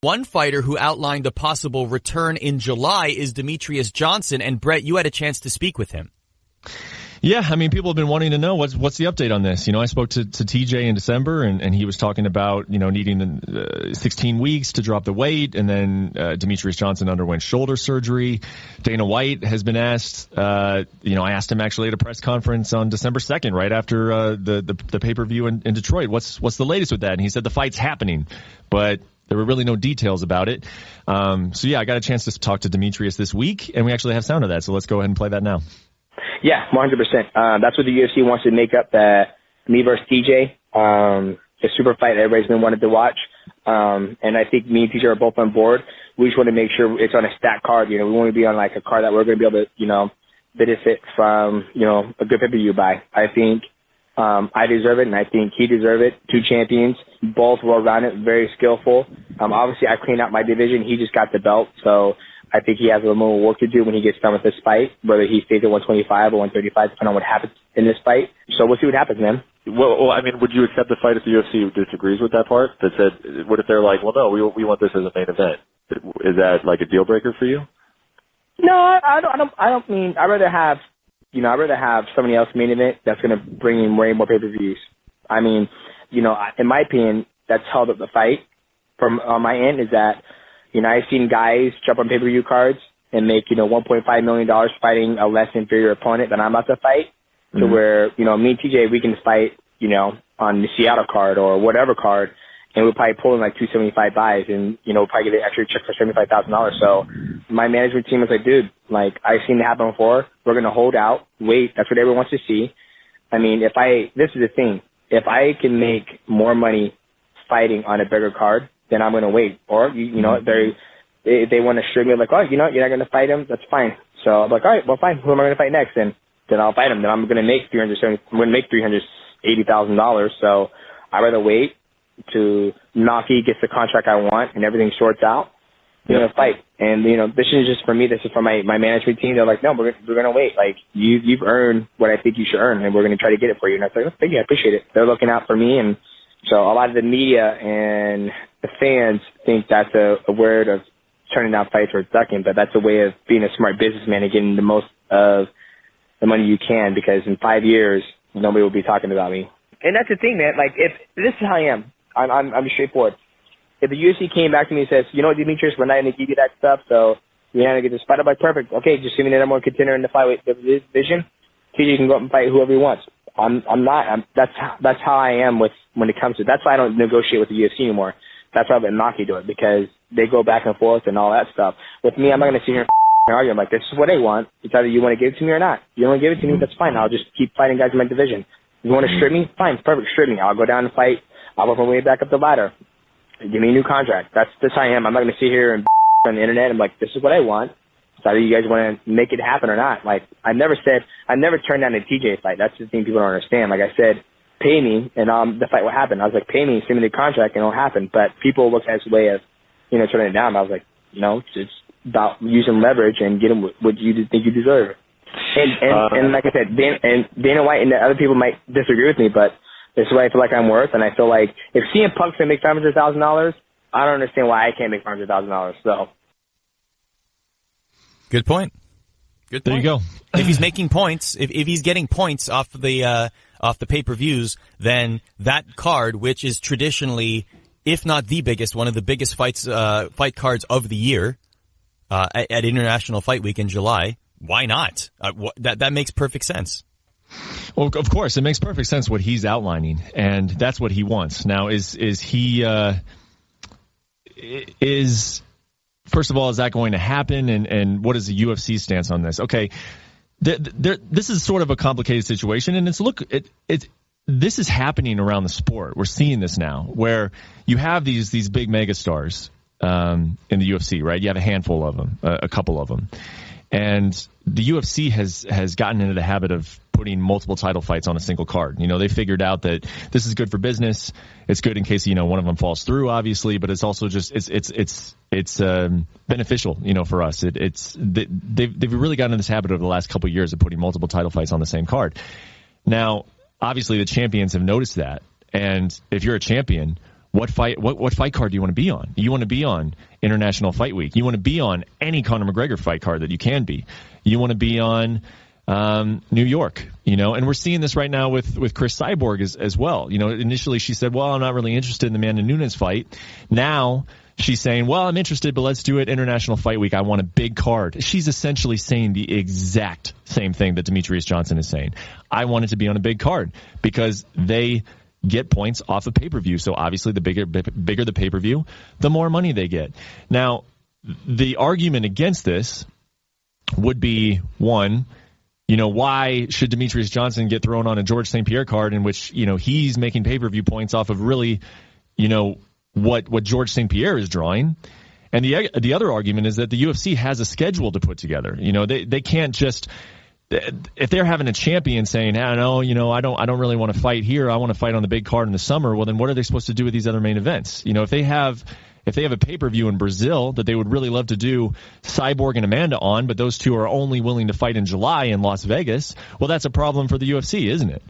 One fighter who outlined a possible return in July is Demetrious Johnson, and Brett, you had a chance to speak with him. Yeah, I mean, people have been wanting to know what's the update on this. I spoke to TJ in December, and he was talking about, needing 16 weeks to drop the weight, and then Demetrious Johnson underwent shoulder surgery. Dana White has been asked, I asked him actually at a press conference on December 2nd, right after the pay-per-view in Detroit, what's the latest with that? And he said the fight's happening, but there were really no details about it. So yeah, I got a chance to talk to Demetrious this week, and we actually have sound of that, so let's go ahead and play that now. Yeah, 100%. That's what the UFC wants to make up me versus TJ. The super fight everybody's been wanting to watch. And I think me and TJ are both on board. We just want to make sure it's on a stacked card. We want to be on like a card that we're going to be able to, benefit from, a good pay-per-view buy. I think I deserve it, and I think he deserves it. Two champions, both well-rounded, very skillful. Obviously, I cleaned out my division. He just got the belt, so I think he has a little more work to do when he gets done with this fight, whether he stays at 125 or 135, depending on what happens in this fight. So we'll see what happens, man. Well, I mean, would you accept the fight if the UFC disagrees with that part? That said, what if they're like, well, no, we want this as a main event? Is that like a deal breaker for you? No, I don't mean, I'd rather have somebody else main event that's going to bring in way more pay-per-views. I mean, in my opinion, that's held up the fight from on my end is that, I've seen guys jump on pay-per-view cards and make, $1.5 million fighting a less inferior opponent than I'm about to fight. Mm-hmm. To where, me and TJ, we can fight, on the Seattle card or whatever card, and we'll probably pull in like 275 buys and, we'll probably get an extra check for $75,000. So my management team was like, dude, like I've seen it happen before. We're going to hold out, wait. That's what everyone wants to see. I mean, this is the thing. If I can make more money fighting on a bigger card, then I'm going to wait. Or, if they want to string me like, oh, you're not going to fight him, that's fine. So I'm like, all right, well, fine. Who am I going to fight next? And then I'll fight him. Then I'm going to make $380,000. So I'd rather wait to Naki gets the contract I want and everything sorts out. We're going to fight. And, this isn't just for me. This is for my management team. They're like, no, we're going to wait. Like, you've earned what I think you should earn, and we're going to try to get it for you. And I was like, oh, thank you. I appreciate it. They're looking out for me. And so a lot of the media and the fans think that's a word of turning down fights or ducking, but that's a way of being a smart businessman and getting the most of the money you can, because in 5 years, nobody will be talking about me. And that's the thing, man. Like, if this is how I am, I'm straightforward. If the UFC came back to me and says, Demetrious, we're not going to give you that stuff, so you're not going to get this fight, I'm like, perfect. Okay, just give me the number one contender in the flyweight division. TJ can go up and fight whoever he wants. That's how I am when it comes to. That's why I don't negotiate with the UFC anymore. That's why I let Naki do it, because they go back and forth and all that stuff. With me, I'm not going to sit here and argue. I'm like, this is what they want. It's either you want to give it to me or not. You don't want to give it to me, that's fine. I'll just keep fighting guys in my division. You want to strip me? Fine, perfect, strip me. I'll go down and fight. I'll work my way back up the ladder. Give me a new contract. That's how I am. I'm not going to sit here and on the internet. I'm like, this is what I want. It's either you guys want to make it happen or not. Like, I never turned down a TJ fight. That's the thing people don't understand. Like I said, pay me and the fight will happen. I was like, pay me, send me the contract, and it'll happen. But people look at it as a way of, turning it down. I was like, it's about using leverage and getting what you think you deserve. And like I said, Dana White and the other people might disagree with me, but this is what I feel like I'm worth. And I feel like if CM Punk's going to make $500,000, I don't understand why I can't make $500,000. So. Good point. There you go. If he's making points, if he's getting points off the pay-per-views, then that card, which is traditionally, if not the biggest, one of the biggest fight cards of the year, at International Fight Week in July, why not? That makes perfect sense. Well, of course, it makes perfect sense what he's outlining, and that's what he wants. Now, is first of all, is that going to happen, and what is the UFC stance on this? Okay, this is sort of a complicated situation, and this is happening around the sport. We're seeing this now, where you have these big megastars in the UFC, right? You have a handful of them, a couple of them, and the UFC has gotten into the habit of putting multiple title fights on a single card. They figured out that this is good for business. It's good in case, one of them falls through, obviously, but it's also just, it's beneficial, for us. They've really gotten into this habit over the last couple of years of putting multiple title fights on the same card. Now, obviously the champions have noticed that. And if you're a champion, what fight card do you want to be on? You want to be on International Fight Week. You want to be on any Conor McGregor fight card that you can be. You want to be on New York, and we're seeing this right now with Chris Cyborg as well. Initially she said, well, I'm not really interested in the Amanda Nunes fight. Now she's saying, well, I'm interested, but let's do it International Fight Week. I want a big card. She's essentially saying the exact same thing that Demetrious Johnson is saying. I want it to be on a big card because they get points off of pay-per-view. So obviously the bigger the pay-per-view, the more money they get. Now, the argument against this would be, one, why should Demetrious Johnson get thrown on a George St. Pierre card in which, he's making pay-per-view points off of really, what George St. Pierre is drawing? And the other argument is that the UFC has a schedule to put together. They can't just, if they're having a champion saying, I don't really want to fight here, I want to fight on the big card in the summer, well, then what are they supposed to do with these other main events? If they have a pay-per-view in Brazil that they would really love to do Cyborg and Amanda on, but those two are only willing to fight in July in Las Vegas, well, that's a problem for the UFC, isn't it?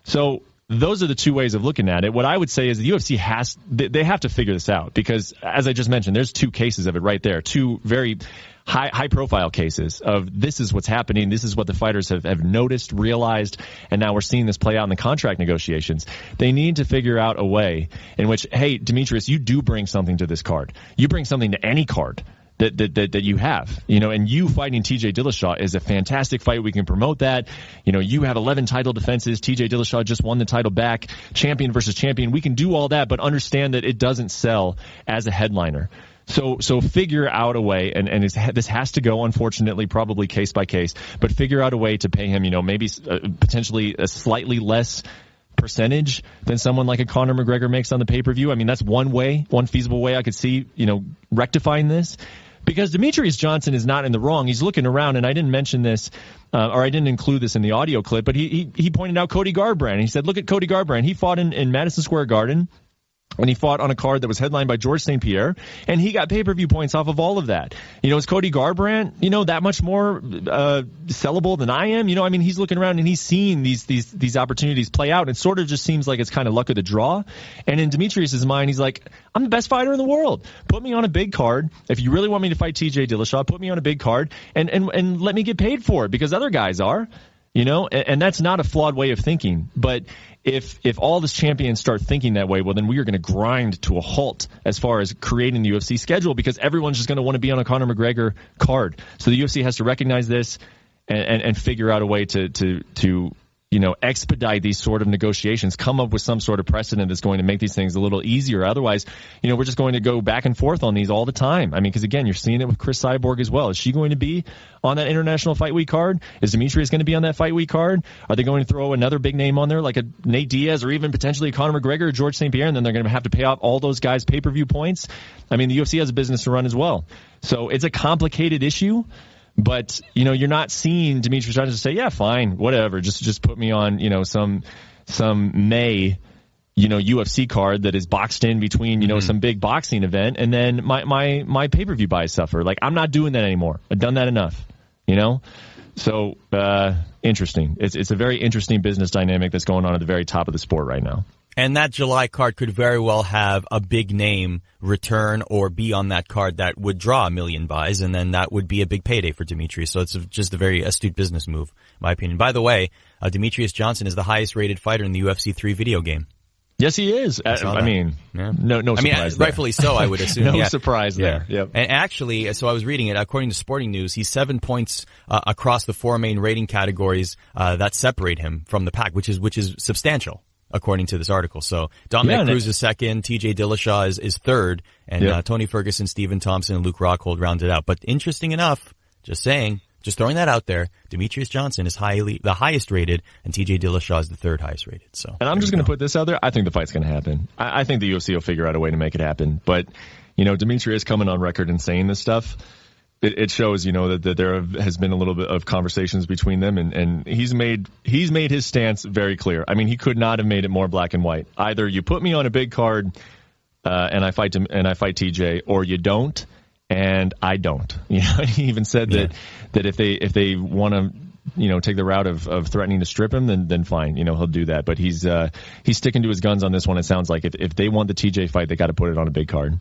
So those are the two ways of looking at it. What I would say is the UFC they have to figure this out because, as I just mentioned, there's two cases of it right there, two very high-profile cases of this is what's happening, this is what the fighters have noticed, realized, and now we're seeing this play out in the contract negotiations. They need to figure out a way in which, hey, Demetrious, you do bring something to this card. You bring something to any card that you have, and you fighting TJ Dillashaw is a fantastic fight. We can promote that. You have 11 title defenses. TJ Dillashaw just won the title back, champion versus champion. We can do all that, but understand that it doesn't sell as a headliner. So figure out a way, and this has to go, unfortunately, probably case by case, but figure out a way to pay him, maybe potentially a slightly less percentage than someone like a Conor McGregor makes on the pay-per-view. I mean, that's one feasible way I could see, rectifying this. Because Demetrious Johnson is not in the wrong. He's looking around, and I didn't mention this, or I didn't include this in the audio clip, but he pointed out Cody Garbrandt. He said, look at Cody Garbrandt. He fought in Madison Square Garden, and he fought on a card that was headlined by George St. Pierre, and he got pay-per-view points off of all of that. Is Cody Garbrandt, that much more sellable than I am? He's looking around and he's seeing these opportunities play out. It sort of just seems like it's kind of luck of the draw. And in Demetrious' mind, he's like, I'm the best fighter in the world. Put me on a big card. If you really want me to fight TJ Dillashaw, put me on a big card and let me get paid for it because other guys are. And that's not a flawed way of thinking. But if all the champions start thinking that way, well, then we are going to grind to a halt as far as creating the UFC schedule because everyone's just going to want to be on a Conor McGregor card. So the UFC has to recognize this and figure out a way to expedite these sort of negotiations, come up with some sort of precedent that's going to make these things a little easier. Otherwise, we're just going to go back and forth on these all the time. Because again, you're seeing it with Chris Cyborg as well. Is she going to be on that International Fight Week card? Is Demetrious going to be on that Fight Week card? Are they going to throw another big name on there like a Nate Diaz or even potentially a Conor McGregor or George St. Pierre, and then they're going to have to pay out all those guys' pay-per-view points? The UFC has a business to run as well. So it's a complicated issue. But, you're not seeing Demetrious Johnson say, yeah, fine, whatever. Just put me on, some May, UFC card that is boxed in between, some big boxing event. And then my pay-per-view buys suffer. Like, I'm not doing that anymore. I've done that enough, So, interesting. It's a very interesting business dynamic that's going on at the very top of the sport right now. And that July card could very well have a big name return or be on that card that would draw 1 million buys, and then that would be a big payday for Demetrious. So it's just a very astute business move, in my opinion. By the way, Demetrious Johnson is the highest-rated fighter in the UFC 3 video game. Yes, he is. No surprise there. Rightfully so, I would assume. No surprise there. Yeah. Yep. And actually, so I was reading it, according to Sporting News, he's 7 points across the 4 main rating categories that separate him from the pack, which is substantial, according to this article. So Dominic Cruz is second, TJ Dillashaw is third, and Tony Ferguson, Stephen Thompson, and Luke Rockhold rounded out. But interesting enough, just throwing that out there, Demetrious Johnson is the highest rated, and TJ Dillashaw is the third highest rated. So, and I'm just going to put this out there. I think the fight's going to happen. I think the UFC will figure out a way to make it happen. But, Demetrious coming on record and saying this stuff, it shows, that there has been a little bit of conversations between them, and he's made his stance very clear. He could not have made it more black and white. Either you put me on a big card, and I fight TJ, or you don't, and I don't. He even said that if they want to take the route of threatening to strip him, then fine, he'll do that. But he's sticking to his guns on this one. It sounds like if they want the TJ fight, they got to put it on a big card.